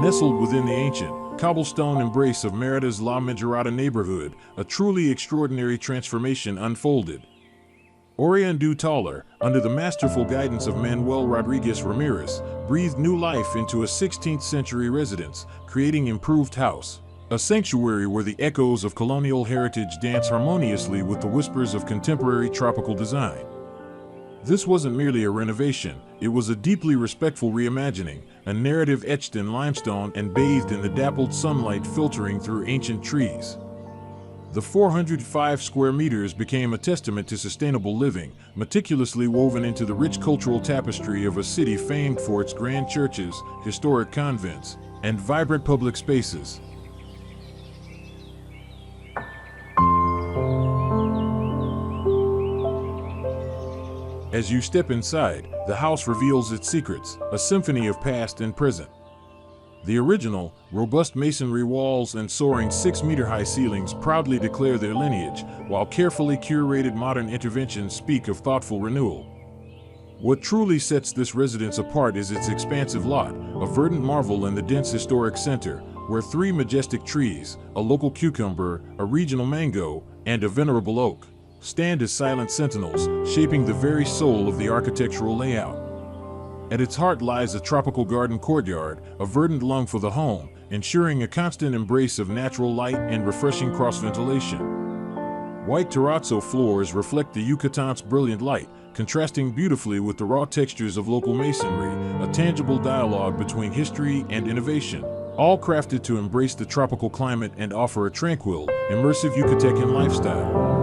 Nestled within the ancient, cobblestone embrace of Mérida's La Mejorada neighborhood, a truly extraordinary transformation unfolded. Oriundo Taller, under the masterful guidance of Manuel Rodríguez Ramírez, breathed new life into a 16th-century residence, creating improved house, a sanctuary where the echoes of colonial heritage dance harmoniously with the whispers of contemporary tropical design. This wasn't merely a renovation, it was a deeply respectful reimagining, a narrative etched in limestone and bathed in the dappled sunlight filtering through ancient trees. The 405 square meters became a testament to sustainable living, meticulously woven into the rich cultural tapestry of a city famed for its grand churches, historic convents, and vibrant public spaces. As you step inside, the house reveals its secrets, a symphony of past and present. The original, robust masonry walls and soaring 6-meter-high ceilings proudly declare their lineage, while carefully curated modern interventions speak of thoughtful renewal. What truly sets this residence apart is its expansive lot, a verdant marvel in the dense historic center, where 3 majestic trees, a local cucumber, a regional mango, and a venerable oak, stand as silent sentinels, shaping the very soul of the architectural layout. At its heart lies a tropical garden courtyard, a verdant lung for the home, ensuring a constant embrace of natural light and refreshing cross-ventilation. White terrazzo floors reflect the Yucatan's brilliant light, contrasting beautifully with the raw textures of local masonry, a tangible dialogue between history and innovation, all crafted to embrace the tropical climate and offer a tranquil, immersive Yucatecan lifestyle.